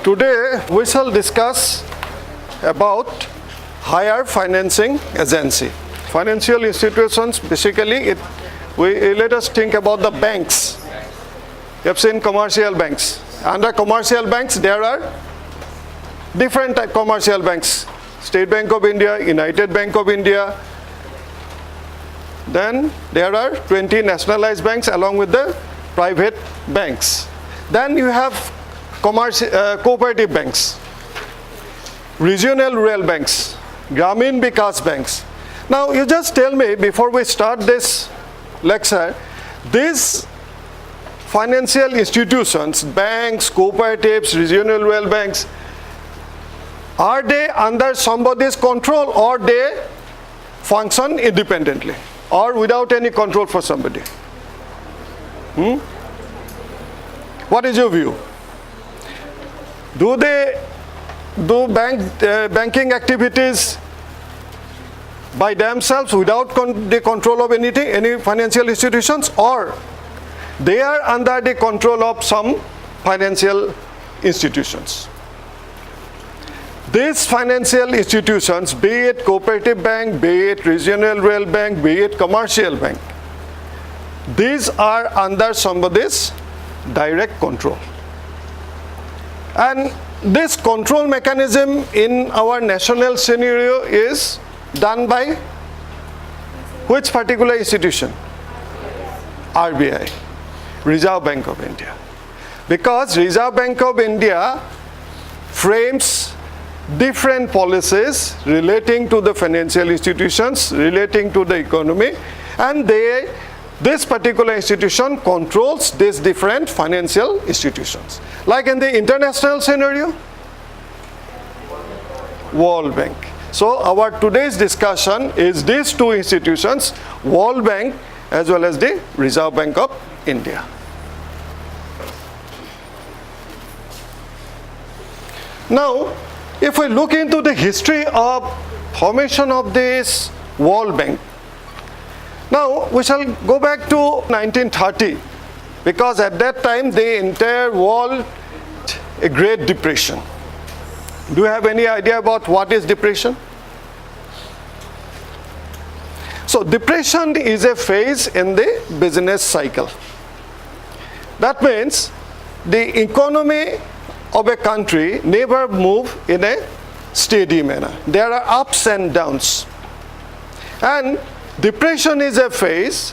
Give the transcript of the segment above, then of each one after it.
Today we shall discuss about higher financing agency. Financial institutions, basically, let us think about the banks. You have seen commercial banks. Under commercial banks, there are different type commercial banks. State Bank of India, United Bank of India. Then there are 20 nationalized banks along with the private banks. Then you have cooperative banks, regional rural banks, Gramin Vikas banks. Now you just tell me before we start this lecture, these financial institutions, banks, cooperatives, regional rural banks, are they under somebody's control or they function independently or without any control for somebody? What is your view? Do they do banking activities by themselves without the control of anything, any financial institutions, or they are under the control of some financial institutions? These financial institutions, be it cooperative bank, be it regional rural bank, be it commercial bank, these are under somebody's direct control. And this control mechanism in our national scenario is done by which particular institution? RBI, Reserve Bank of India. Because Reserve Bank of India frames different policies relating to the financial institutions, relating to the economy, and this particular institution controls these different financial institutions. Like in the international scenario, World Bank. So our today's discussion is these two institutions, World Bank as well as the Reserve Bank of India. Now, if we look into the history of formation of this World Bank, now we shall go back to 1930, because at that time the entire world a Great Depression. Do you have any idea about what is depression? So depression is a phase in the business cycle. That means the economy of a country never move in a steady manner. There are ups and downs. And depression is a phase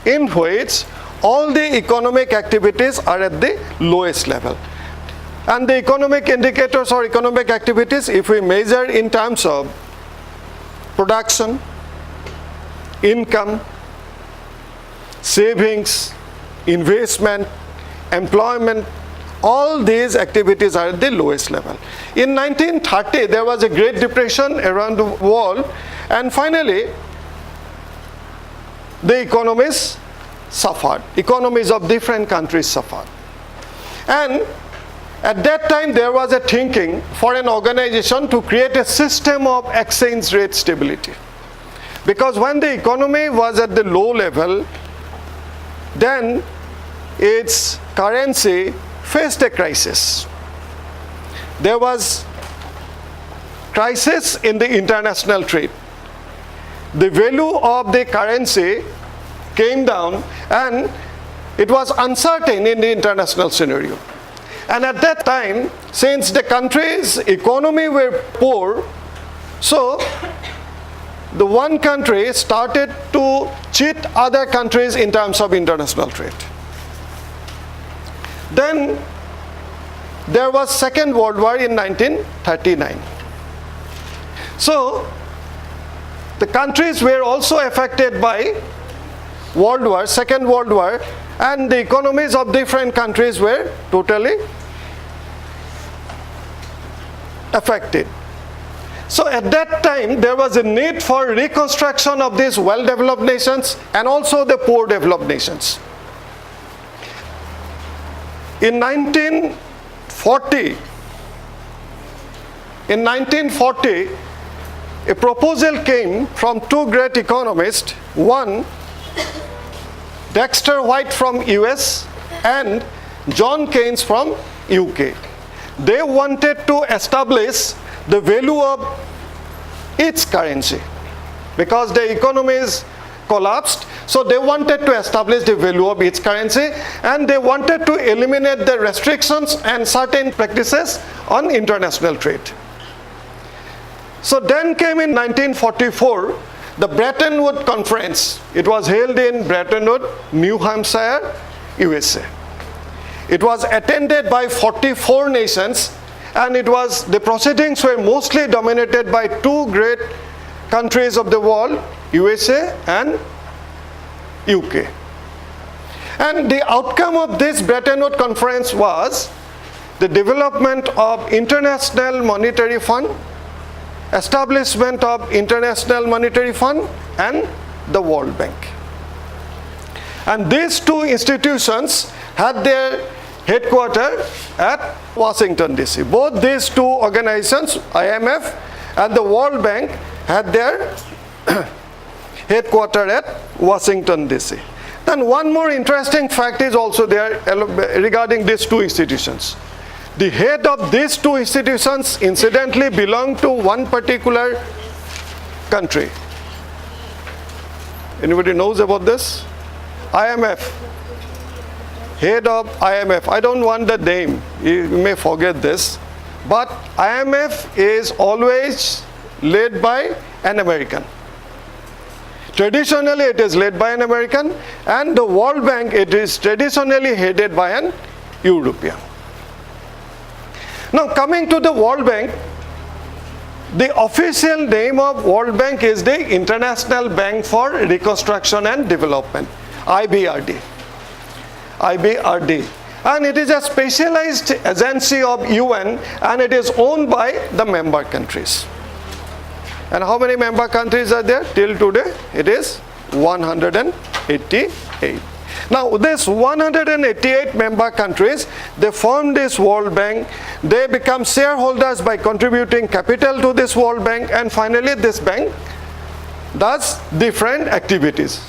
in which all the economic activities are at the lowest level. And the economic indicators or economic activities, if we measure in terms of production, income, savings, investment, employment, all these activities are at the lowest level. In 1930, there was a Great Depression around the world, and finally, the economies suffered. Economies of different countries suffered. And at that time, there was a thinking for an organization to create a system of exchange rate stability. Because when the economy was at the low level, then its currency faced a crisis. There was crisis in the international trade. The value of the currency came down and it was uncertain in the international scenario. And at that time, since the country's economy were poor, so the one country started to cheat other countries in terms of international trade. Then there was Second World War in 1939. So the countries were also affected by World War, Second World War, and the economies of different countries were totally affected. So at that time, there was a need for reconstruction of these well-developed nations and also the poor developed nations. In 1940, a proposal came from two great economists, one Dexter White from US and John Keynes from UK. they wanted to establish the value of its currency because the economies collapsed. So they wanted to establish the value of its currency, and they wanted to eliminate the restrictions and certain practices on international trade. So then came in 1944 the Bretton Woods Conference. It was held in Bretton Woods, New Hampshire, USA. It was attended by 44 nations, and the proceedings were mostly dominated by two great countries of the world, USA and UK. And the outcome of this Bretton Woods Conference was the development of International Monetary Fund, establishment of International Monetary Fund, and the World Bank. And these two institutions had their headquarters at Washington DC. Both these two organizations, IMF and the World Bank, had their headquarters at Washington DC. Then one more interesting fact is also there regarding these two institutions. The head of these two institutions incidentally belonged to one particular country. Anybody knows about this? IMF. Head of IMF. I don't want the name. You may forget this. But IMF is always led by an American. Traditionally, it is led by an American, and the World Bank, it is traditionally headed by an European. Now, coming to the World Bank, the official name of World Bank is the International Bank for Reconstruction and Development, IBRD. IBRD. And it is a specialized agency of UN, and it is owned by the member countries. And how many member countries are there? Till today, it is 188. Now, this 188 member countries, they form this World Bank. They become shareholders by contributing capital to this World Bank, and finally this bank does different activities.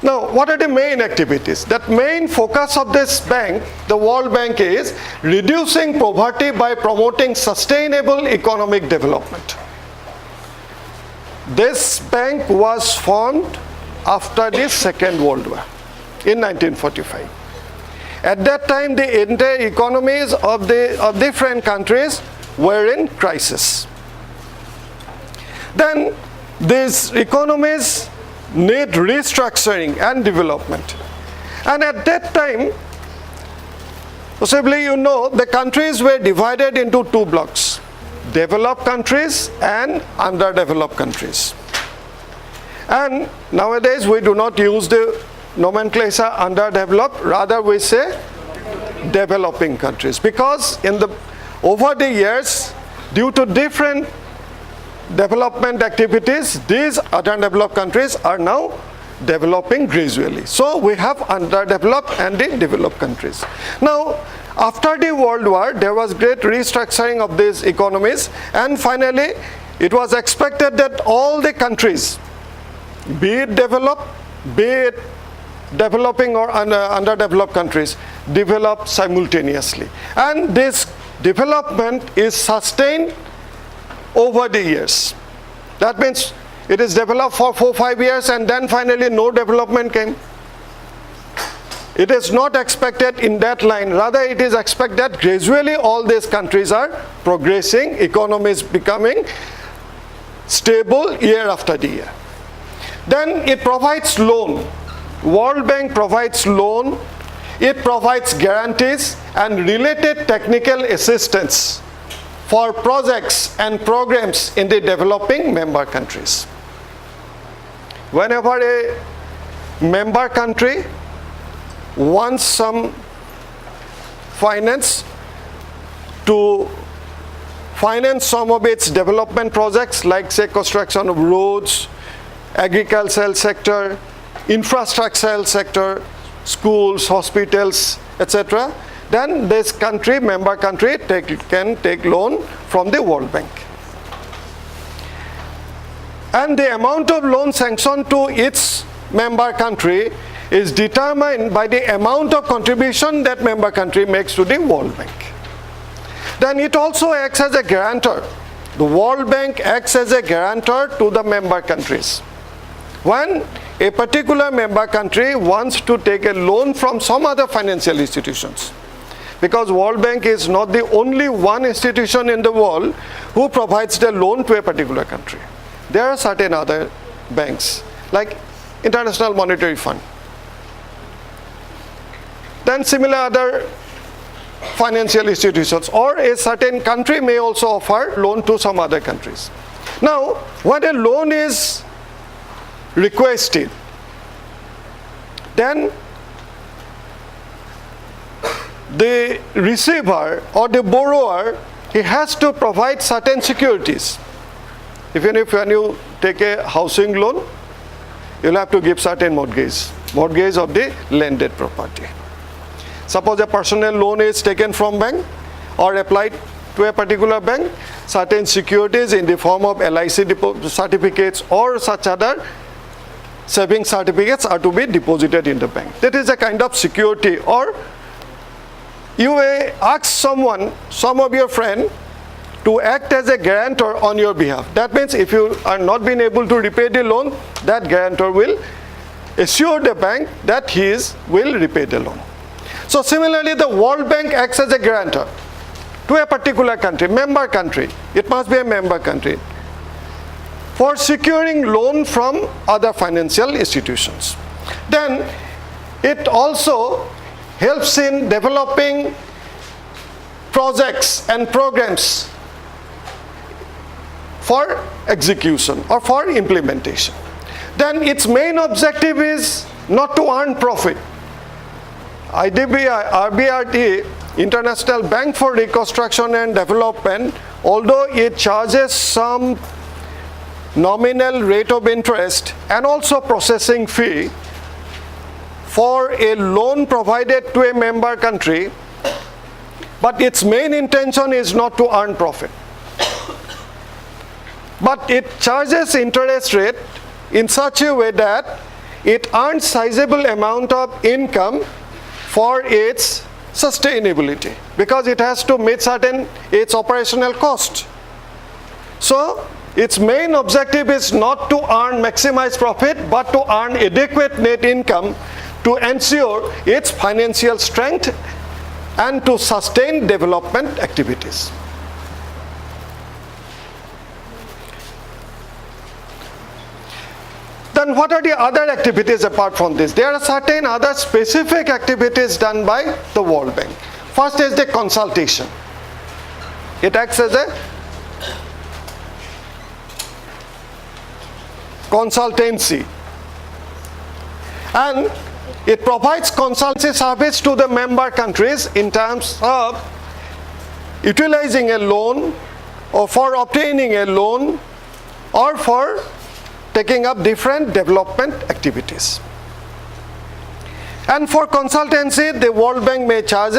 Now, what are the main activities? That main focus of this bank, the World Bank, is reducing poverty by promoting sustainable economic development. This bank was formed after the Second World War in 1945. At that time, the entire economies of different countries were in crisis. Then these economies need restructuring and development. And at that time, possibly you know, the countries were divided into two blocks: developed countries and underdeveloped countries. And nowadays we do not use the nomenclature underdeveloped, rather we say developing countries, because over the years, due to different development activities, these underdeveloped countries are now developing gradually. So we have underdeveloped and the developed countries. Now, after the World War, there was great restructuring of these economies, and finally it was expected that all the countries, be it developed, be it developing or underdeveloped countries, develop simultaneously. And this development is sustained over the years. That means it is developed for 4-5 years, and then finally no development came. It is not expected in that line. Rather, it is expected that gradually all these countries are progressing, economies becoming stable year after the year. Then it provides loan. World Bank provides loan. It provides guarantees and related technical assistance for projects and programs in the developing member countries. Whenever a member country wants some finance to finance some of its development projects, like say construction of roads, agricultural sector, infrastructural sector, schools, hospitals, etc., then this member country can take loan from the World Bank. And the amount of loan sanctioned to its member country is determined by the amount of contribution that member country makes to the World Bank. Then it also acts as a guarantor. The World Bank acts as a guarantor to the member countries. When a particular member country wants to take a loan from some other financial institutions, because World Bank is not the only one institution in the world who provides the loan to a particular country. There are certain other banks, like International Monetary Fund. Then similar other financial institutions, or a certain country may also offer loan to some other countries. Now, when a loan is requested, then the receiver or the borrower, he has to provide certain securities. Even if when you take a housing loan, you'll have to give certain mortgage of the lended property. Suppose a personal loan is taken from bank or applied to a particular bank, certain securities in the form of LIC certificates or such other saving certificates are to be deposited in the bank. That is a kind of security. Or you may ask someone, some of your friend, to act as a guarantor on your behalf. That means if you are not being able to repay the loan, that guarantor will assure the bank that he will repay the loan. So similarly, the World Bank acts as a guarantor to a particular country, member country. It must be a member country, for securing loan from other financial institutions. Then it also helps in developing projects and programs for execution or for implementation. Then its main objective is not to earn profit. IDB, RBRT, International Bank for Reconstruction and Development, although it charges some nominal rate of interest and also processing fee for a loan provided to a member country, but its main intention is not to earn profit. But it charges interest rate in such a way that it earns sizable amount of income for its sustainability, because it has to meet certain its operational cost. So its main objective is not to earn maximize profit, but to earn adequate net income to ensure its financial strength and to sustain development activities. Then what are the other activities apart from this? There are certain other specific activities done by the World Bank. First is the consultation. It acts as a consultancy, and it provides consultancy service to the member countries in terms of utilizing a loan, or for obtaining a loan, or for taking up different development activities. And for consultancy, the World Bank may charge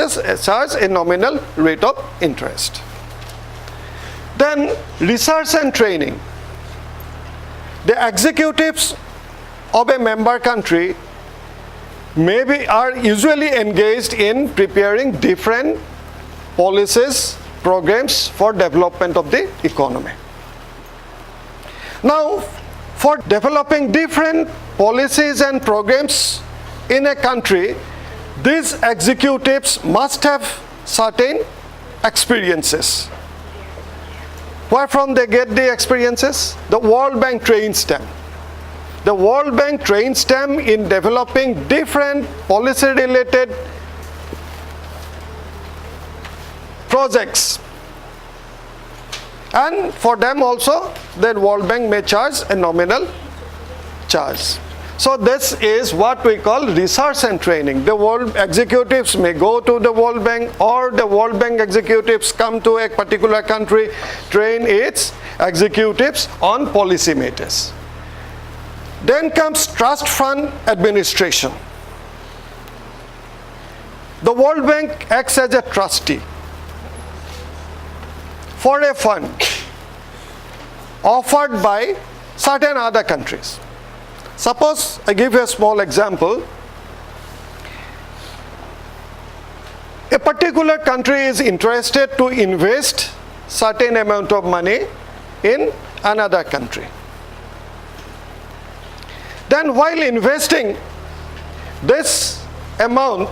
a nominal rate of interest. Then research and training. The executives of a member country are usually engaged in preparing different policies, programs for development of the economy. Now, for developing different policies and programs in a country, these executives must have certain experiences. Where from they get the experiences? The World Bank trains them. The World Bank trains them in developing different policy-related projects. And for them also, the World Bank may charge a nominal charge. So this is what we call research and training. The world executives may go to the World Bank, or the World Bank executives come to a particular country, train its executives on policy matters. Then comes trust fund administration. The World Bank acts as a trustee for a fund offered by certain other countries. Suppose I give you a small example. a particular country is interested to invest certain amount of money in another country. Then while investing this amount,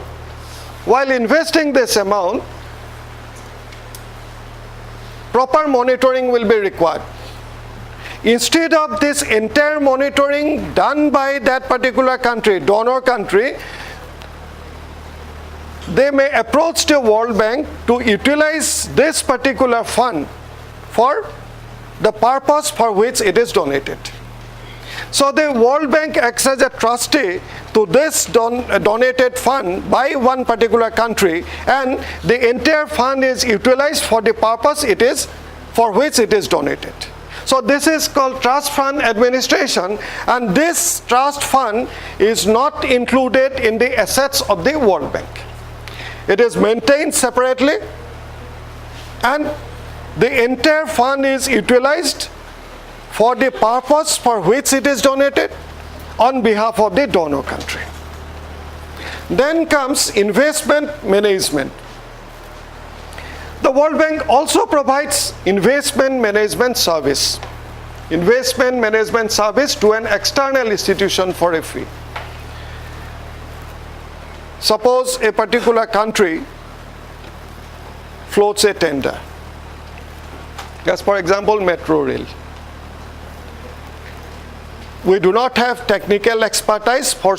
proper monitoring will be required. Instead of this entire monitoring done by that particular country, donor country, they may approach the World Bank to utilize this particular fund for the purpose for which it is donated. So the World Bank acts as a trustee to this donated fund by one particular country, and the entire fund is utilized for the purpose for which it is donated. So this is called trust fund administration, and this trust fund is not included in the assets of the World Bank. It is maintained separately, and the entire fund is utilized for the purpose for which it is donated on behalf of the donor country. Then comes investment management. The World Bank also provides investment management service to an external institution for a fee. Suppose a particular country floats a tender, as for example metro rail. We do not have technical expertise for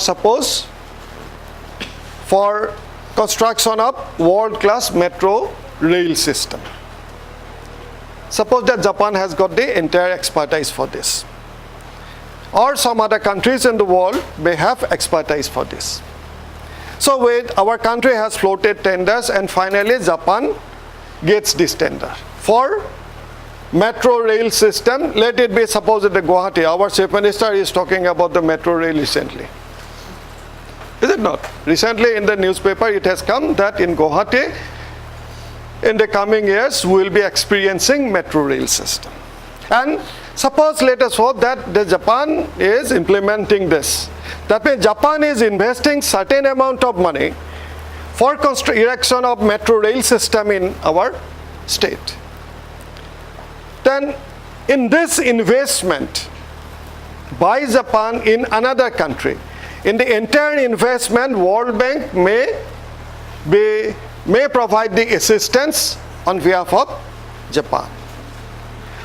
construction of world-class metro rail system. Suppose that Japan has got the entire expertise for this, or some other countries in the world may have expertise for this. So our country has floated tenders, and finally Japan gets this tender for metro rail system. Let it be, suppose at the Guwahati. Our Chief Minister is talking about the metro rail recently. Is it not? Recently in the newspaper it has come that in Guwahati, in the coming years we will be experiencing metro rail system. And suppose, let us hope that the Japan is implementing this. That means Japan is investing certain amount of money for erection of metro rail system in our state. Then in this investment by Japan in another country, in the entire investment, World Bank may provide the assistance on behalf of Japan.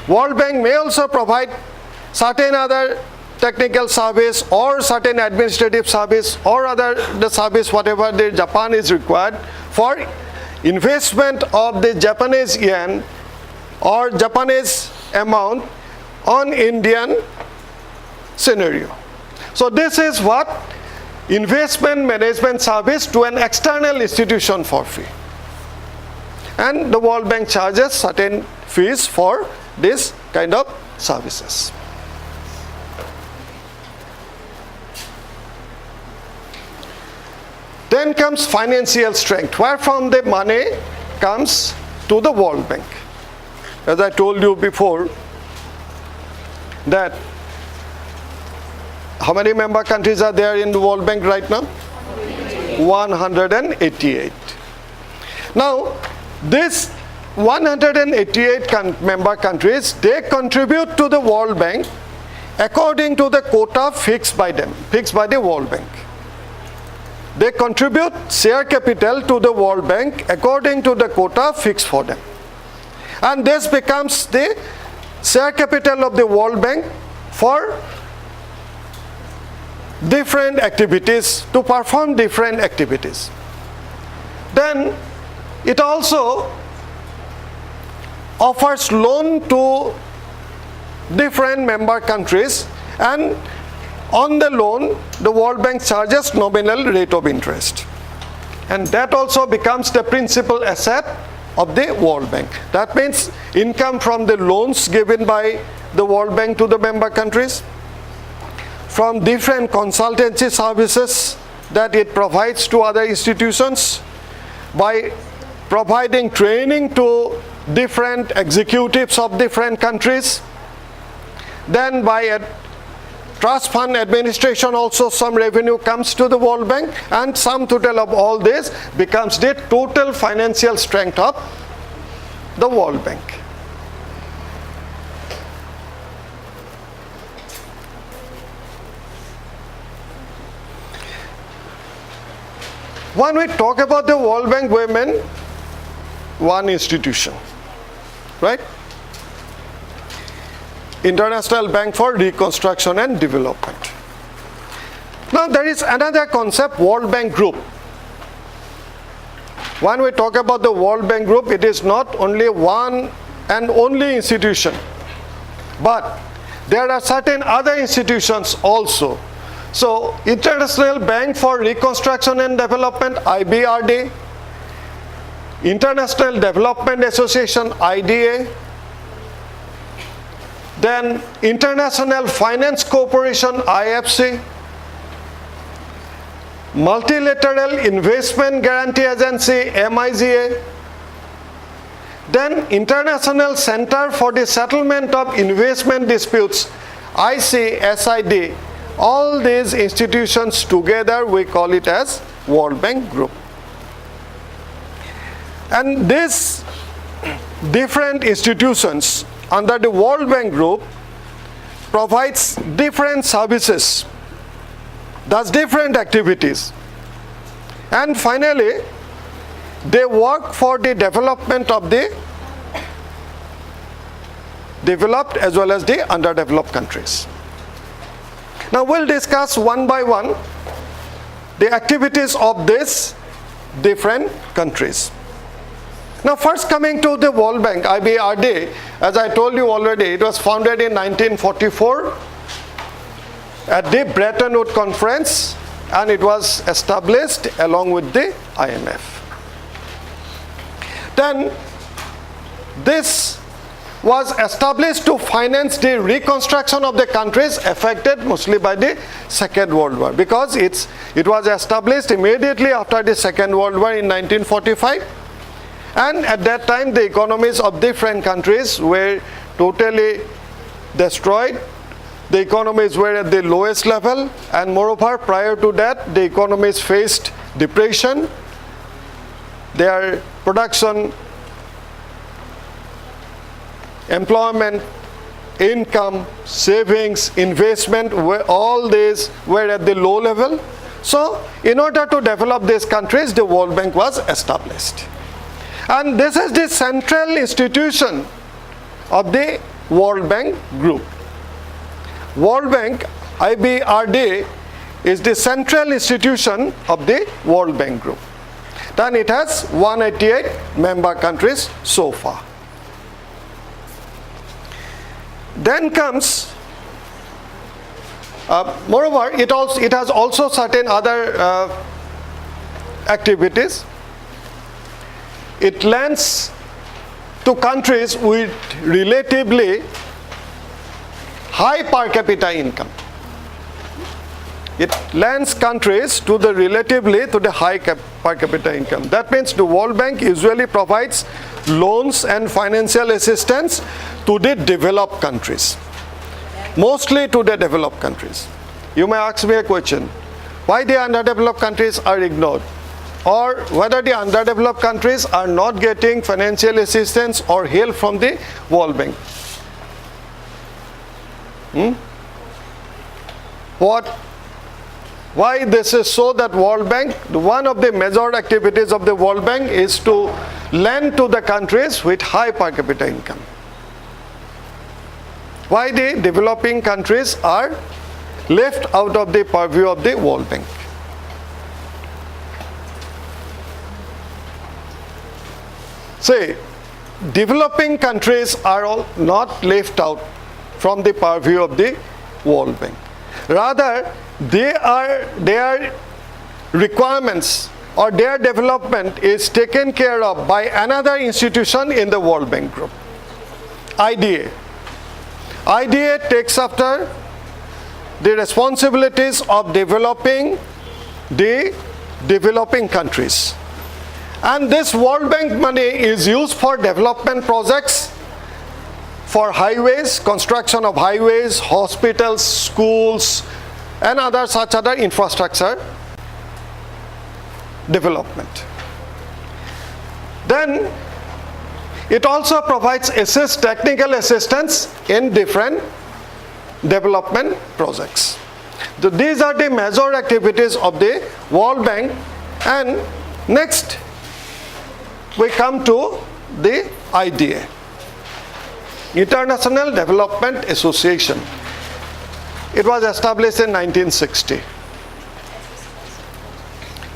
World Bank may also provide certain other technical service or certain administrative service or the service whatever the Japan is required for investment of the Japanese yen or Japanese amount on Indian scenario. So this is what investment management service to an external institution for fee. And the World Bank charges certain fees for this kind of services. Then comes financial strength, where from the money comes to the World Bank. As I told you before, that how many member countries are there in the World Bank right now? 188. Now, this 188 member countries, they contribute to the World Bank according to the quota fixed by them, fixed by the World Bank. They contribute share capital to the World Bank according to the quota fixed for them. And this becomes the share capital of the World Bank for different activities, to perform different activities. Then it also offers loan to different member countries, and on the loan the World Bank charges nominal rate of interest, and that also becomes the principal asset of the World Bank. That means income from the loans given by the World Bank to the member countries, from different consultancy services that it provides to other institutions, by providing training to different executives of different countries, then by trust fund administration also some revenue comes to the World Bank, and sum total of all this becomes the total financial strength of the World Bank. When we talk about the World Bank, we mean one institution, right? International Bank for Reconstruction and Development. Now there is another concept, World Bank Group. When we talk about the World Bank Group, it is not only one and only institution, but there are certain other institutions also. So International Bank for Reconstruction and Development, IBRD, International Development Association, IDA, then International Finance Corporation, IFC, Multilateral Investment Guarantee Agency, MIGA, then International Center for the Settlement of Investment Disputes, ICSID. All these institutions together we call it as World Bank Group. And these different institutions under the World Bank Group provides different services, does different activities, and finally they work for the development of the developed as well as the underdeveloped countries. Now we'll discuss one by one the activities of these different countries. Now first, coming to the World Bank, IBRD, as I told you already, it was founded in 1944 at the Bretton Woods Conference, and it was established along with the IMF. Then this was established to finance the reconstruction of the countries affected mostly by the Second World War, because it was established immediately after the Second World War in 1945. And at that time the economies of different countries were totally destroyed. The economies were at the lowest level, and moreover prior to that the economies faced depression. Their production, employment, income, savings, investment, all these were at the low level. So in order to develop these countries, the World Bank was established. And this is the central institution of the World Bank Group. World Bank, IBRD, is the central institution of the World Bank Group. Then it has 188 member countries so far. Then comes, moreover, it has also certain other activities. It lends to countries with relatively high per capita income. It lends countries to the relatively to the high per capita income. That means the World Bank usually provides loans and financial assistance to the developed countries, mostly to the developed countries. You may ask me a question, why the underdeveloped countries are ignored, or whether the underdeveloped countries are not getting financial assistance or help from the World Bank. Why this is so? That World Bank, one of the major activities of the World Bank is to lend to the countries with high per capita income. Why the developing countries are left out of the purview of the World Bank? Say, developing countries are not left out from the purview of the World Bank. Rather, their requirements or their development is taken care of by another institution in the World Bank Group, IDA. IDA takes after the responsibilities of developing the developing countries. And this World Bank money is used for development projects, for highways, construction of highways, hospitals, schools, and such other infrastructure development. Then it also provides technical assistance in different development projects. These are the major activities of the World Bank. And next we come to the IDA, International Development Association. It was established in 1960.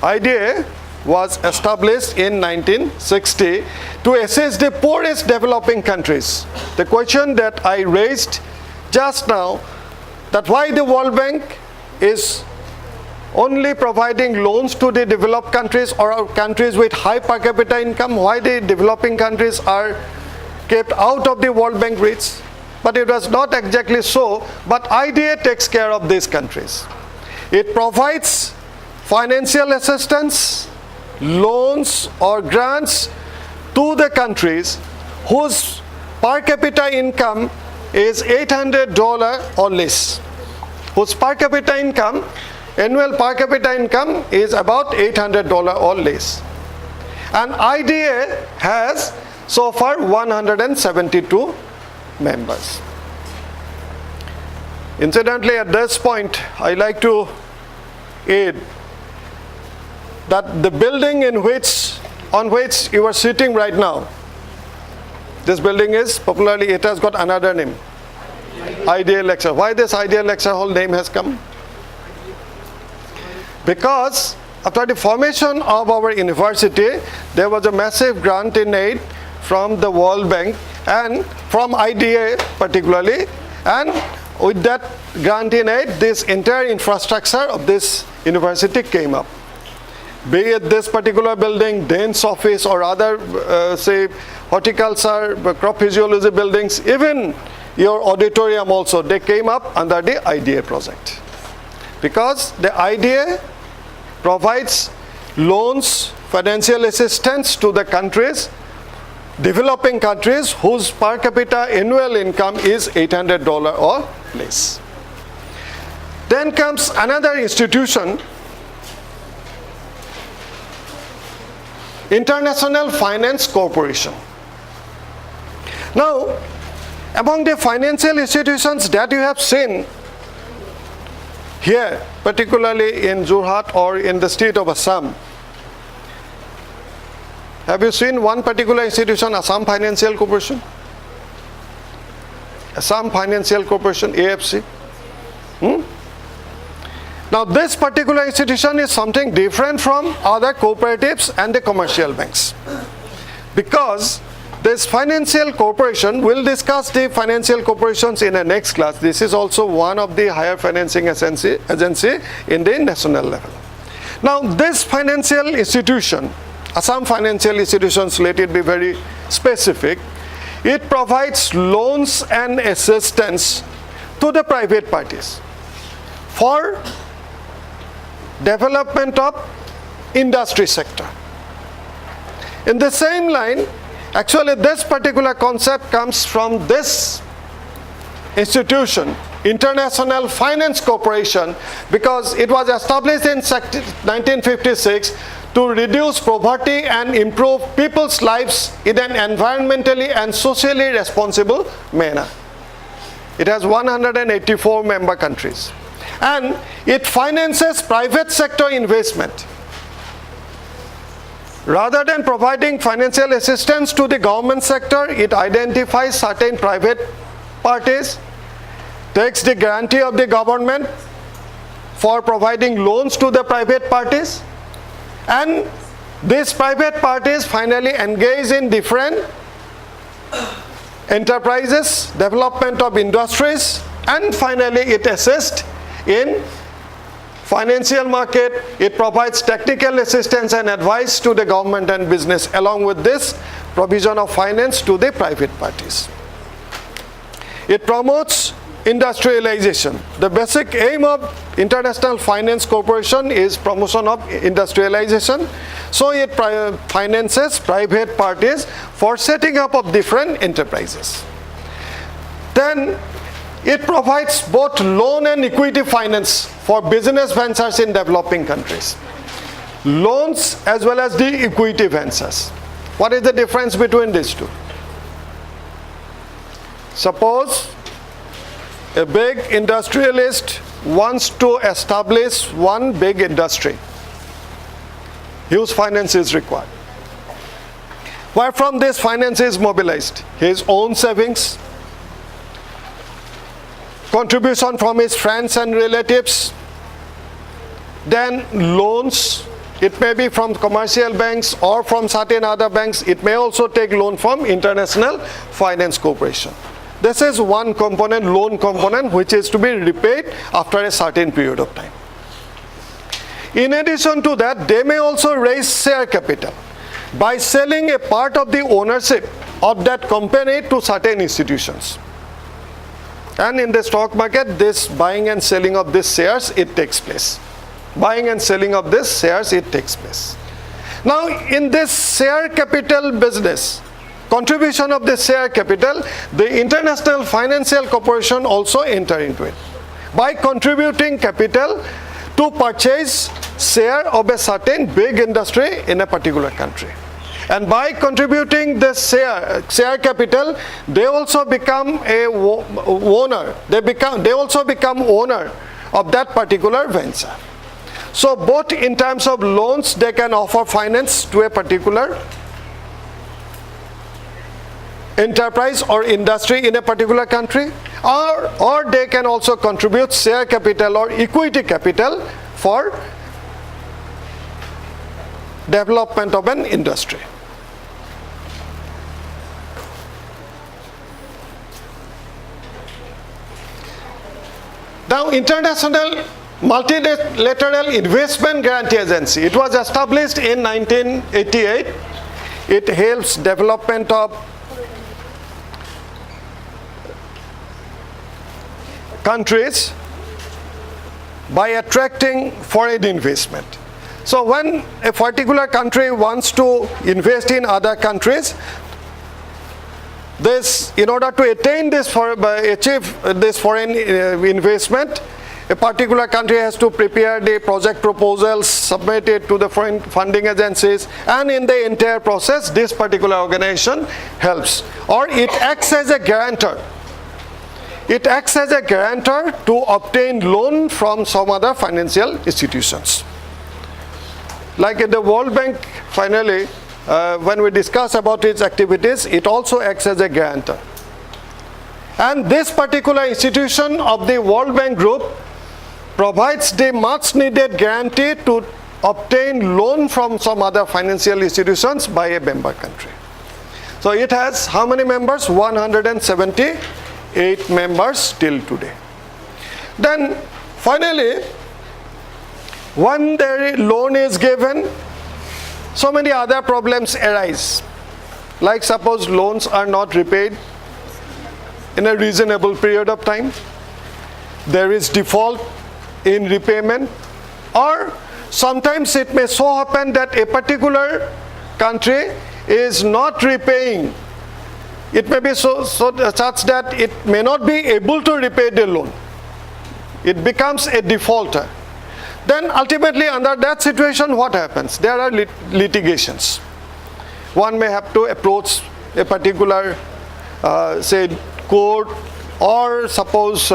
IDA was established in 1960 to assist the poorest developing countries. The question that I raised just now, that why the World Bank is only providing loans to the developed countries or countries with high per capita income, why the developing countries are kept out of the World Bank reach. But it was not exactly so, but IDA takes care of these countries. It provides financial assistance, loans or grants to the countries whose per capita income is $800 or less, whose per capita income, annual per capita income is about $800 or less. And IDA has so far 172 members. Incidentally, at this point, I like to add that the building on which you are sitting right now, this building is popularly, it has got another name, IDA Lecture. Why this IDA Lecture Hall name has come? Because after the formation of our university, there was a massive grant in aid from the World Bank and from IDA particularly, and with that grant in aid, this entire infrastructure of this university came up. Be it this particular building, Dean's office, or other say horticulture, crop physiology buildings, even your auditorium also, they came up under the IDA project. Because the IDA provides loans, financial assistance to the countries, developing countries whose per capita annual income is $800 or less. Then comes another institution, International Finance Corporation. Now, among the financial institutions that you have seen here, particularly in Jorhat or in the state of Assam, have you seen one particular institution, Assam Financial Corporation? Assam Financial Corporation, AFC. Now this particular institution is something different from other cooperatives and the commercial banks. Because this financial corporation, we'll discuss the financial corporations in the next class. This is also one of the higher financing agency in the national level. Now this financial institution, Assam Financial Institutions, let it be very specific, it provides loans and assistance to the private parties for development of industry sector. In the same line, actually this particular concept comes from this institution, International Finance Corporation, because it was established in 1956 to reduce poverty and improve people's lives in an environmentally and socially responsible manner. It has 184 member countries. And it finances private sector investment. Rather than providing financial assistance to the government sector, it identifies certain private parties, takes the guarantee of the government for providing loans to the private parties, and these private parties finally engage in different enterprises, development of industries, and finally it assists in financial market. It provides technical assistance and advice to the government and business, along with this provision of finance to the private parties. It promotes industrialization. The basic aim of International Finance Corporation is promotion of industrialization. So it finances private parties for setting up of different enterprises. Then it provides both loan and equity finance for business ventures in developing countries. Loans as well as the equity ventures. What is the difference between these two? Suppose a big industrialist wants to establish one big industry. Huge finance is required. Where from this finance is mobilized? His own savings, contribution from his friends and relatives, then loans. It may be from commercial banks or from certain other banks. It may also take loan from International Finance Corporation. This is one component, loan component, which is to be repaid after a certain period of time. In addition to that, they may also raise share capital by selling a part of the ownership of that company to certain institutions. And in the stock market, this buying and selling of these shares, it takes place. Buying and selling of these shares, it takes place. Now, in this share capital business, contribution of the share capital, the International Financial Corporation also enter into it by contributing capital to purchase share of a certain big industry in a particular country. And by contributing the share capital, they also become a owner. They also become owner of that particular venture. So both in terms of loans, they can offer finance to a particular enterprise or industry in a particular country, or they can also contribute share capital or equity capital for development of an industry. Now, International Multilateral Investment Guarantee Agency, it was established in 1988. It helps development of countries by attracting foreign investment. So when a particular country wants to invest in other countries, in order to attain this, achieve this foreign investment, a particular country has to prepare the project proposals, submit it to the foreign funding agencies, and in the entire process, this particular organization helps, or it acts as a guarantor. It acts as a guarantor to obtain loan from some other financial institutions. Like in the World Bank, finally, when we discuss about its activities, it also acts as a guarantor. And this particular institution of the World Bank Group provides the much needed guarantee to obtain loan from some other financial institutions by a member country. So it has how many members? 178 members till today. Then finally, when the loan is given, so many other problems arise. Like suppose loans are not repaid in a reasonable period of time, there is default in repayment, or sometimes it may so happen that a particular country is not repaying. It may be such that it may not be able to repay the loan. It becomes a defaulter. Then ultimately under that situation, what happens? There are litigations. One may have to approach a particular say court, or suppose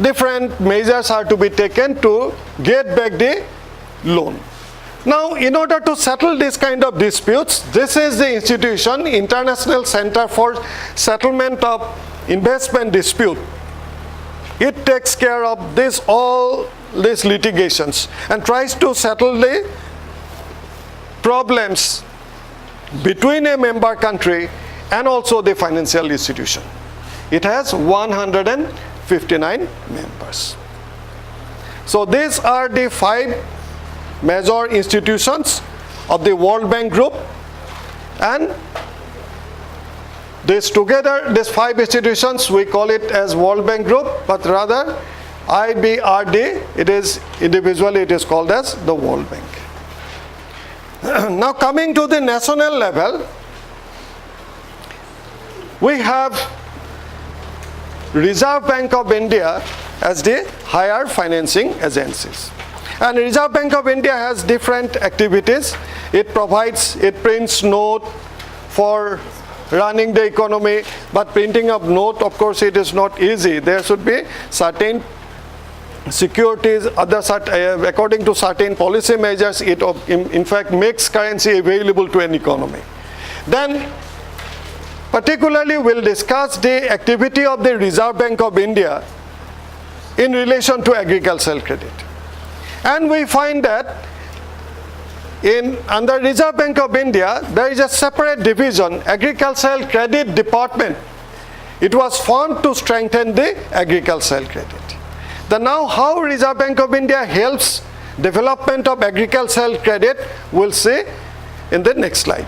different measures are to be taken to get back the loan. Now, in order to settle this kind of disputes, this is the institution, International Center for Settlement of Investment Dispute. It takes care of all these litigations and tries to settle the problems between a member country and also the financial institution. It has 159 members. So these are the 5 major institutions of the World Bank Group, and these 5 institutions, we call it as World Bank Group, but rather IBRD, it is individually it is called as the World Bank. Now coming to the national level, we have Reserve Bank of India as the higher financing agencies. And Reserve Bank of India has different activities. It prints note for running the economy, but printing of note, of course, it is not easy. There should be certain securities, according to certain policy measures, it in fact makes currency available to an economy. Then particularly we'll discuss the activity of the Reserve Bank of India in relation to agricultural credit. And we find that under Reserve Bank of India, there is a separate division, Agricultural Credit Department. It was formed to strengthen the agricultural credit. Now how Reserve Bank of India helps development of agricultural credit, we'll see in the next slide.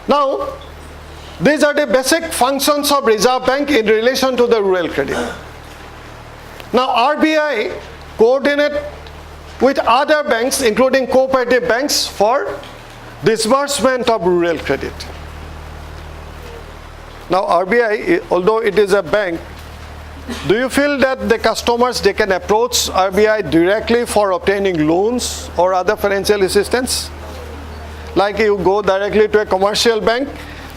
Now, these are the basic functions of Reserve Bank in relation to the rural credit. Now, RBI coordinate with other banks, including cooperative banks, for disbursement of rural credit. Now, RBI, although it is a bank, do you feel that the customers, they can approach RBI directly for obtaining loans or other financial assistance? Like you go directly to a commercial bank,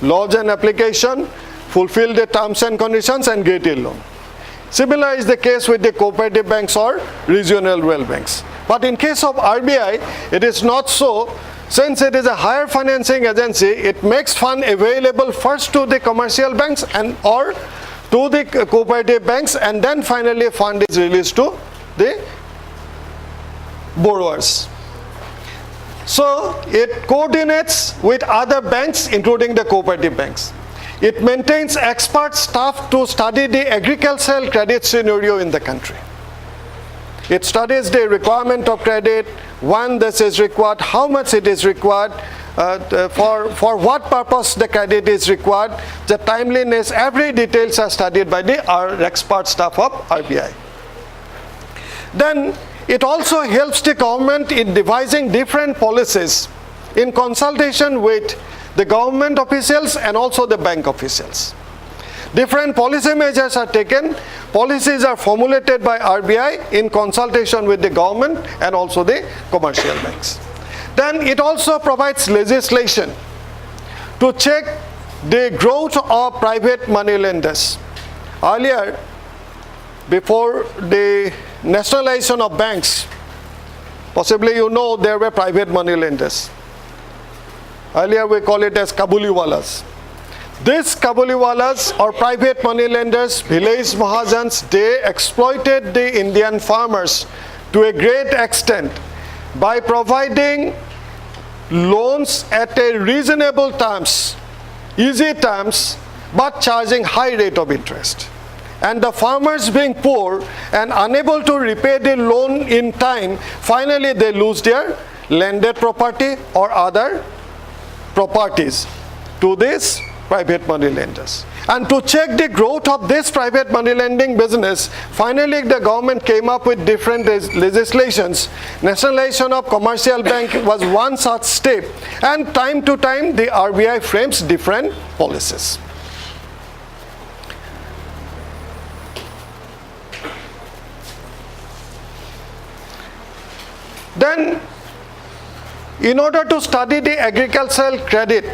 lodge an application, fulfill the terms and conditions and get a loan. Similar is the case with the cooperative banks or regional rural banks. But in case of RBI, it is not so. Since it is a higher financing agency, it makes fund available first to the commercial banks or to the cooperative banks, and then finally fund is released to the borrowers. So it coordinates with other banks, including the cooperative banks. It maintains expert staff to study the agricultural credit scenario in the country. It studies the requirement of credit, when this is required, how much it is required, for what purpose the credit is required, the timeliness, every details are studied by the expert staff of RBI. Then it also helps the government in devising different policies in consultation with the government officials and also the bank officials. Different policy measures are taken, policies are formulated by RBI in consultation with the government and also the commercial banks. Then it also provides legislation to check the growth of private money lenders. Earlier, before the nationalization of banks, possibly you know there were private money lenders. Earlier we call it as Kabuliwalas. These Kabuliwalas or private money lenders, village Mahajans, they exploited the Indian farmers to a great extent by providing loans at a reasonable terms, easy terms, but charging high rate of interest. And the farmers being poor and unable to repay the loan in time, finally they lose their landed property or other properties to these private money lenders. And to check the growth of this private money lending business, finally the government came up with different legislations. Nationalization of commercial bank was one such step, and time to time the RBI frames different policies. Then, in order to study the agricultural credit,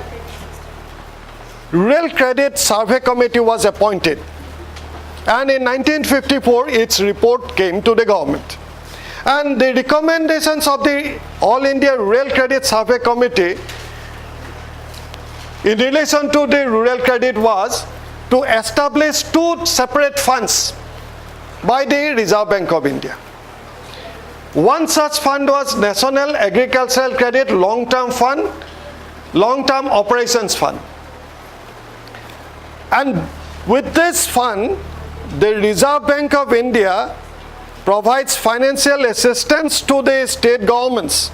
Rural Credit Survey Committee was appointed, and in 1954 its report came to the government. And the recommendations of the All India Rural Credit Survey Committee in relation to the rural credit was to establish two separate funds by the Reserve Bank of India. One such fund was National Agricultural Credit Long-Term Fund, Long-Term Operations Fund. And with this fund, the Reserve Bank of India provides financial assistance to the state governments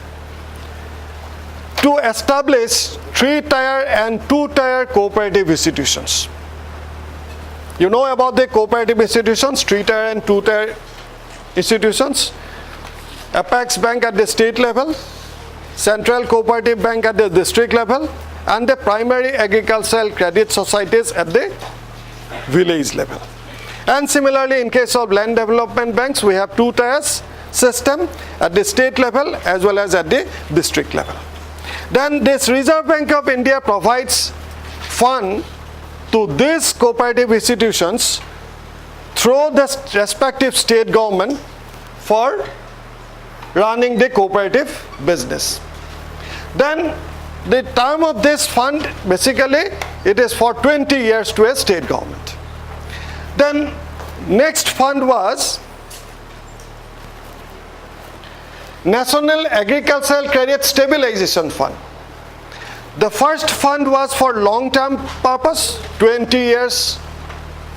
to establish 3-tier and 2-tier cooperative institutions. You know about the cooperative institutions, 3-tier and 2-tier institutions? Apex Bank at the state level, Central Cooperative Bank at the district level, and the primary agricultural credit societies at the village level. And similarly, in case of land development banks, we have two tiers system at the state level as well as at the district level. Then this Reserve Bank of India provides fund to these cooperative institutions through the respective state government for running the cooperative business. Then the term of this fund, basically it is for 20 years to a state government. Then next fund was National Agricultural Credit Stabilization Fund. The first fund was for long-term purpose, 20 years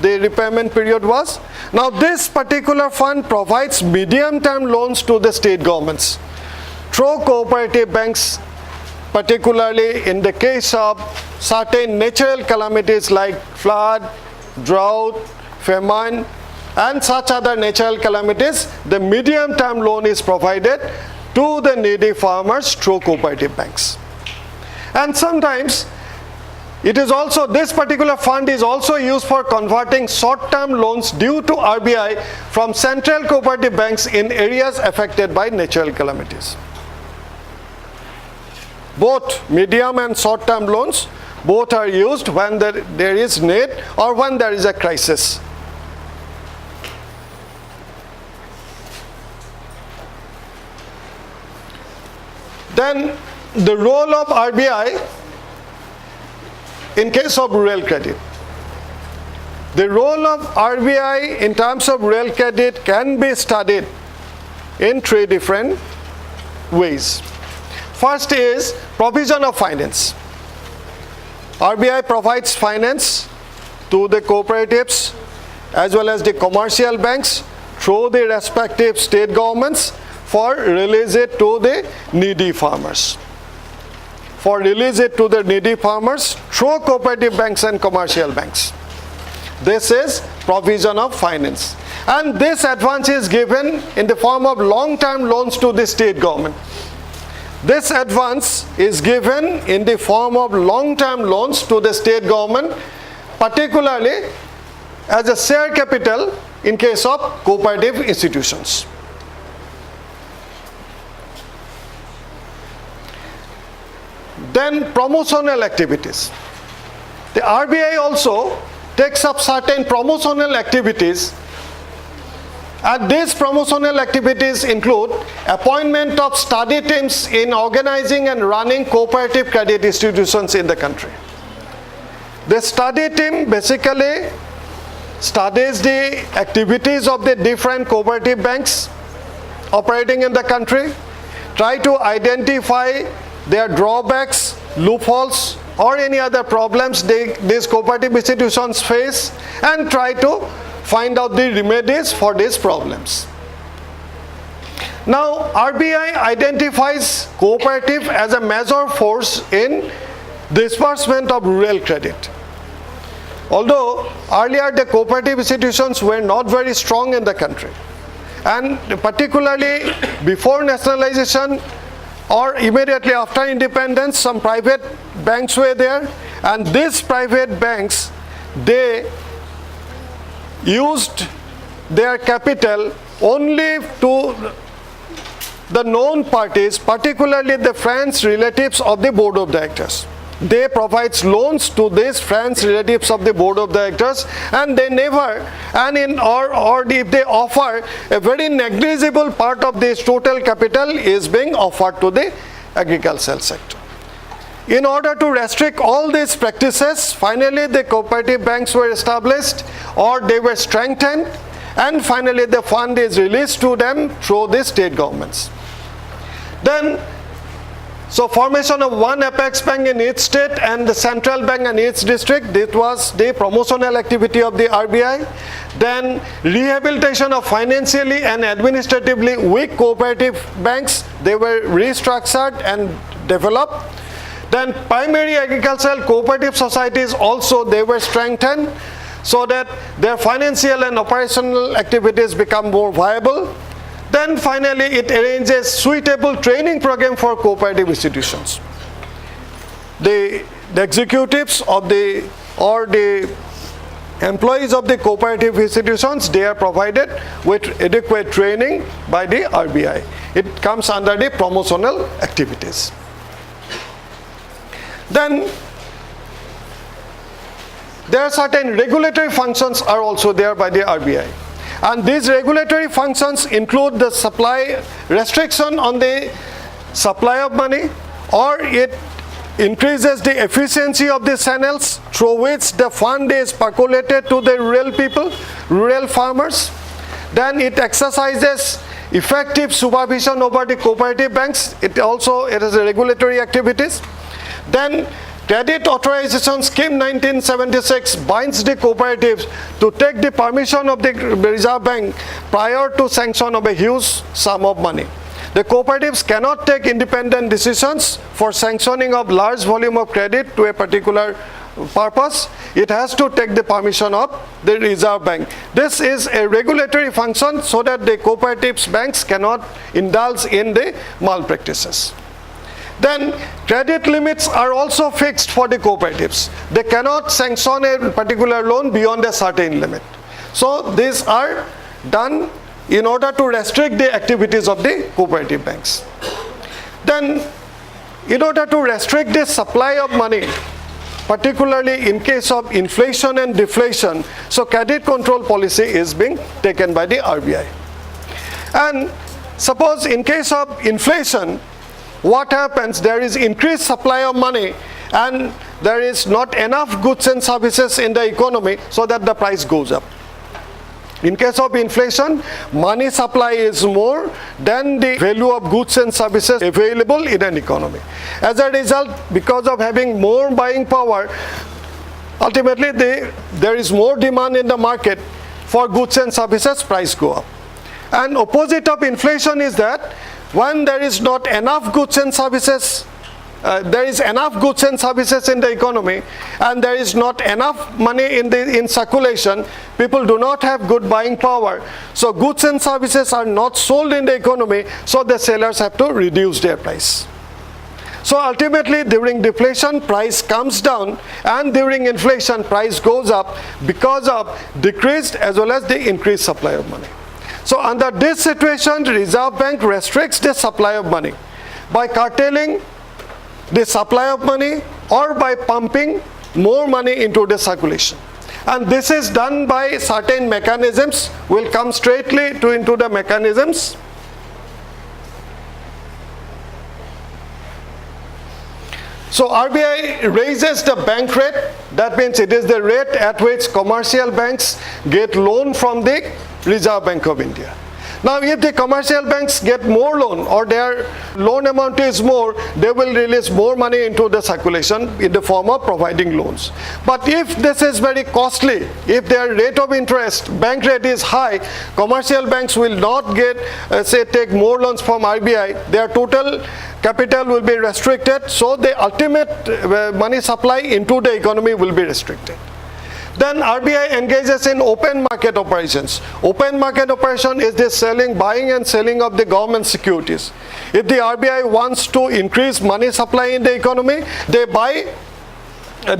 the repayment period was. Now this particular fund provides medium-term loans to the state governments through cooperative banks, particularly in the case of certain natural calamities like flood, drought, famine, and such other natural calamities. The medium-term loan is provided to the needy farmers through cooperative banks. And sometimes it is also, this particular fund is also used for converting short-term loans due to RBI from central cooperative banks in areas affected by natural calamities. Both medium and short-term loans, both are used when there is need or when there is a crisis. Then the role of RBI in case of rural credit. The role of RBI in terms of rural credit can be studied in three different ways. First is provision of finance. RBI provides finance to the cooperatives as well as the commercial banks through the respective state governments for release it to the needy farmers. For release it to the needy farmers through cooperative banks and commercial banks. This is provision of finance. And this advance is given in the form of long-term loans to the state government. This advance is given in the form of long-term loans to the state government, particularly as a share capital in case of cooperative institutions. Then promotional activities. The RBI also takes up certain promotional activities, and these promotional activities include appointment of study teams in organizing and running cooperative credit institutions in the country. The study team basically studies the activities of the different cooperative banks operating in the country, try to identify their drawbacks, loopholes, or any other problems these cooperative institutions face, and try to find out the remedies for these problems. Now, RBI identifies cooperative as a major force in disbursement of rural credit. Although earlier the cooperative institutions were not very strong in the country, and particularly before nationalization or immediately after independence, some private banks were there, and these private banks, they used their capital only to the known parties, particularly the friends, relatives of the board of directors. They provide loans to these friends, relatives of the board of directors, and they never, or if they offer, a very negligible part of this total capital is being offered to the agricultural sector. In order to restrict all these practices, finally the cooperative banks were established or they were strengthened, and finally the fund is released to them through the state governments. Then, so formation of one apex bank in each state and the central bank in each district, this was the promotional activity of the RBI. Then rehabilitation of financially and administratively weak cooperative banks, they were restructured and developed. Then primary agricultural cooperative societies also, they were strengthened so that their financial and operational activities become more viable. Then finally it arranges suitable training program for cooperative institutions. The the executives of the or the employees of the cooperative institutions, they are provided with adequate training by the RBI. It comes under the promotional activities. Then there are certain regulatory functions are also there by the RBI. And these regulatory functions include the supply restriction on the supply of money, or it increases the efficiency of the channels through which the fund is percolated to the rural people, rural farmers. Then it exercises effective supervision over the cooperative banks. It is a regulatory activities. Then Credit Authorization Scheme 1976 binds the cooperatives to take the permission of the Reserve Bank prior to sanction of a huge sum of money. The cooperatives cannot take independent decisions for sanctioning of large volume of credit to a particular purpose. It has to take the permission of the Reserve Bank. This is a regulatory function so that the cooperatives banks cannot indulge in the malpractices. Then credit limits are also fixed for the cooperatives. They cannot sanction a particular loan beyond a certain limit. So these are done in order to restrict the activities of the cooperative banks. Then in order to restrict the supply of money, particularly in case of inflation and deflation, so credit control policy is being taken by the RBI. And suppose in case of inflation, what happens? There is increased supply of money and there is not enough goods and services in the economy, so that the price goes up. In case of inflation, money supply is more than the value of goods and services available in an economy. As a result, because of having more buying power, ultimately there is more demand in the market for goods and services, price go up. And opposite of inflation is that when there is not enough goods and services, there is enough goods and services in the economy and there is not enough money in circulation, people do not have good buying power, so goods and services are not sold in the economy, so the sellers have to reduce their price. So ultimately during deflation, price comes down, and during inflation, price goes up because of decreased as well as the increased supply of money. So under this situation, the Reserve Bank restricts the supply of money by curtailing the supply of money or by pumping more money into the circulation. And this is done by certain mechanisms. We'll come straightly into the mechanisms. So RBI raises the bank rate. That means it is the rate at which commercial banks get loan from the Reserve Bank of India. Now if the commercial banks get more loan or their loan amount is more, they will release more money into the circulation in the form of providing loans. But if this is very costly, if their rate of interest, bank rate is high, commercial banks will not get, take more loans from RBI, their total capital will be restricted, so the ultimate money supply into the economy will be restricted. Then RBI engages in open market operations. Open market operation is the buying and selling of the government securities. If the RBI wants to increase money supply in the economy, they buy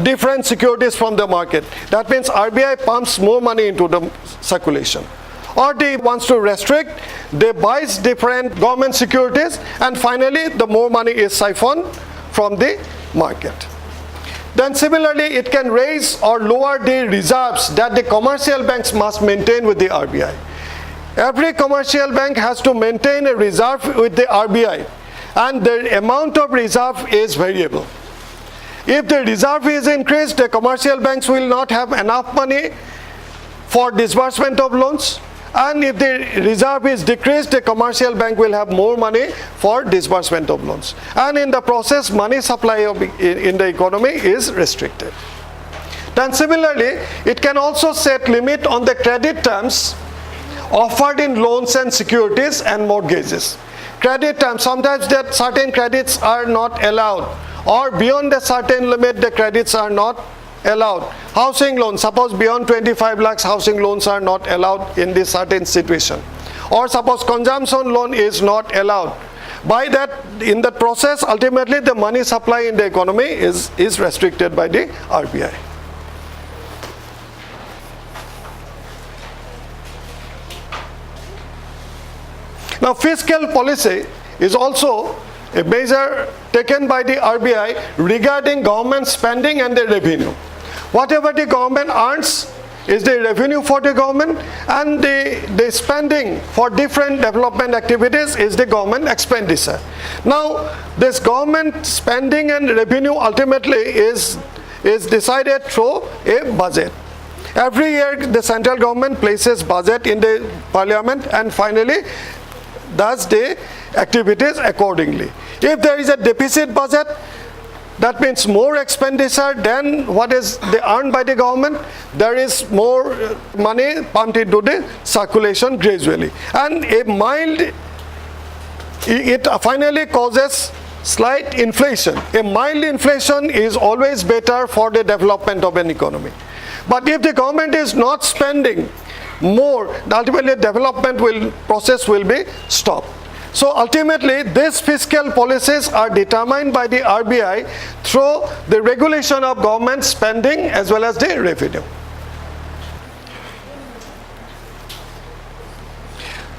different securities from the market. That means RBI pumps more money into the circulation. Or they wants to restrict, they buys different government securities, and finally the more money is siphoned from the market. Then similarly, it can raise or lower the reserves that the commercial banks must maintain with the RBI. Every commercial bank has to maintain a reserve with the RBI, and the amount of reserve is variable. If the reserve is increased, the commercial banks will not have enough money for disbursement of loans. And if the reserve is decreased, the commercial bank will have more money for disbursement of loans. And in the process, money supply in the economy is restricted. Then similarly, it can also set limit on the credit terms offered in loans and securities and mortgages. Credit terms, sometimes that certain credits are not allowed, or beyond a certain limit the credits are not allowed. Housing loans, suppose beyond 25 lakhs housing loans are not allowed in this certain situation. Or suppose consumption loan is not allowed. By that, in that process, ultimately the money supply in the economy is restricted by the RBI. Now, fiscal policy is also a measure taken by the RBI regarding government spending and the revenue. Whatever the government earns is the revenue for the government, and the spending for different development activities is the government expenditure. Now, this government spending and revenue ultimately is decided through a budget. Every year the central government places budget in the parliament and finally does the activities accordingly. If there is a deficit budget, that means more expenditure than what is earned by the government, there is more money pumped into the circulation gradually. And a mild, it finally causes slight inflation. A mild inflation is always better for the development of an economy. But if the government is not spending more, ultimately development process will be stopped. So ultimately, these fiscal policies are determined by the RBI through the regulation of government spending as well as the revenue.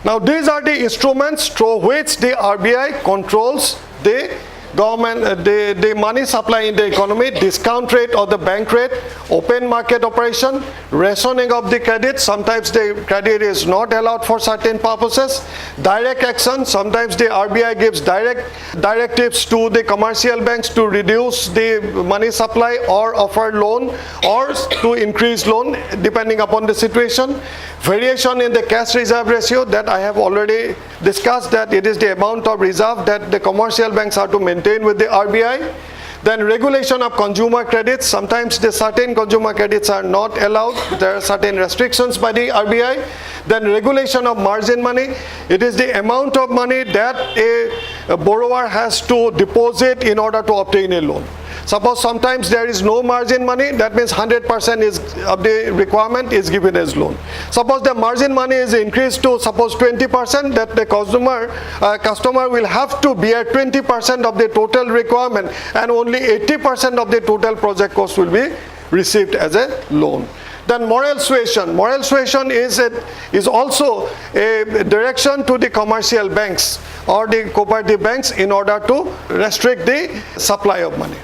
Now, these are the instruments through which the RBI controls the government, the money supply in the economy: discount rate or the bank rate, open market operation, rationing of the credit. Sometimes the credit is not allowed for certain purposes. Direct action. Sometimes the RBI gives directives to the commercial banks to reduce the money supply or offer loan or to increase loan depending upon the situation. Variation in the cash reserve ratio, that I have already discussed, that it is the amount of reserve that the commercial banks are to maintain with the RBI. Then regulation of consumer credits. Sometimes the certain consumer credits are not allowed. There are certain restrictions by the RBI. Then regulation of margin money. It is the amount of money that a borrower has to deposit in order to obtain a loan. Suppose sometimes there is no margin money, that means 100% of the requirement is given as loan. Suppose the margin money is increased to suppose 20%, that the customer will have to bear 20% of the total requirement and only 80% of the total project cost will be received as a loan. Then moral suasion. Moral suasion is also a direction to the commercial banks or the cooperative banks in order to restrict the supply of money.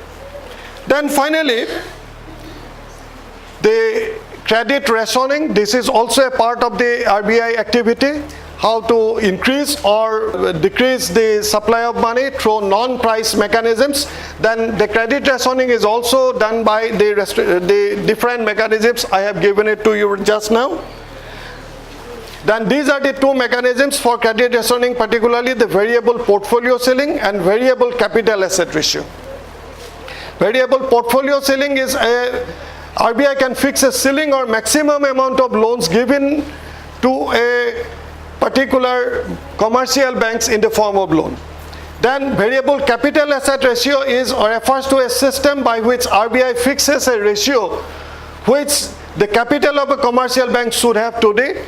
Then finally, the credit rationing. This is also a part of the RBI activity, how to increase or decrease the supply of money through non-price mechanisms. Then the credit rationing is also done by the different mechanisms. I have given it to you just now. Then these are the two mechanisms for credit rationing, particularly the variable portfolio ceiling and variable capital asset ratio. Variable portfolio ceiling is RBI can fix a ceiling or maximum amount of loans given to a particular commercial banks in the form of loan. Then variable capital asset ratio refers to a system by which RBI fixes a ratio which the capital of a commercial bank should have to the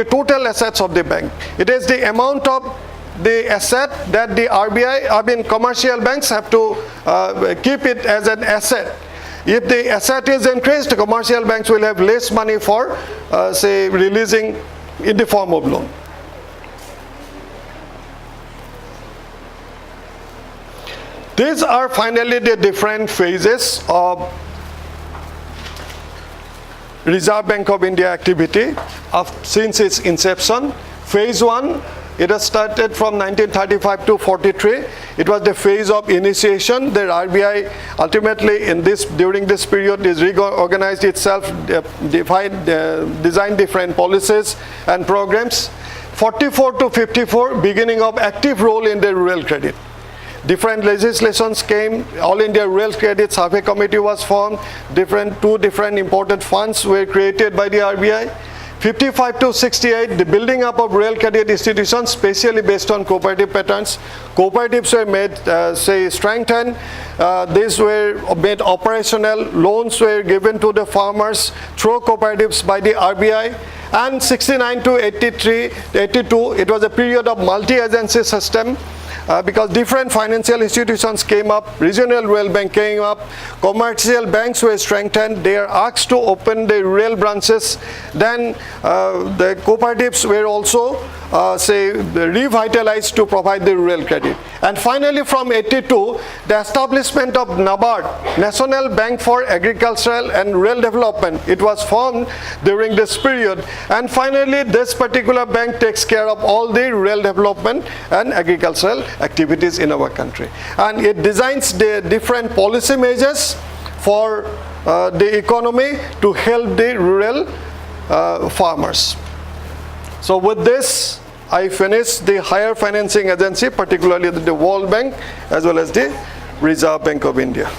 total assets of the bank. It is the amount of the asset that the commercial banks have to keep it as an asset. If the asset is increased, commercial banks will have less money for, say, releasing in the form of loan. These are finally the different phases of Reserve Bank of India activity since its inception. Phase 1, it has started from 1935 to 43. It was the phase of initiation. The RBI ultimately during this period is reorganized itself, designed different policies and programs. 44 to 54, beginning of active role in the rural credit. Different legislations came. All India Rural Credit Survey Committee was formed. Two different important funds were created by the RBI. 55 to 68, the building up of rural credit institutions, specially based on cooperative patterns. Cooperatives were made, strengthened. These were made operational. Loans were given to the farmers through cooperatives by the RBI. And 69 to 83, 82, it was a period of multi-agency system. Because different financial institutions came up, regional rural bank came up, commercial banks were strengthened, they are asked to open the rural branches. Then the cooperatives were also revitalized to provide the rural credit. And finally from 82, the establishment of NABARD, National Bank for Agricultural and Rural Development, it was formed during this period. And finally this particular bank takes care of all the rural development and agricultural activities in our country. And it designs the different policy measures for the economy to help the rural farmers. So with this, I finished the higher financing agency, particularly the World Bank as well as the Reserve Bank of India.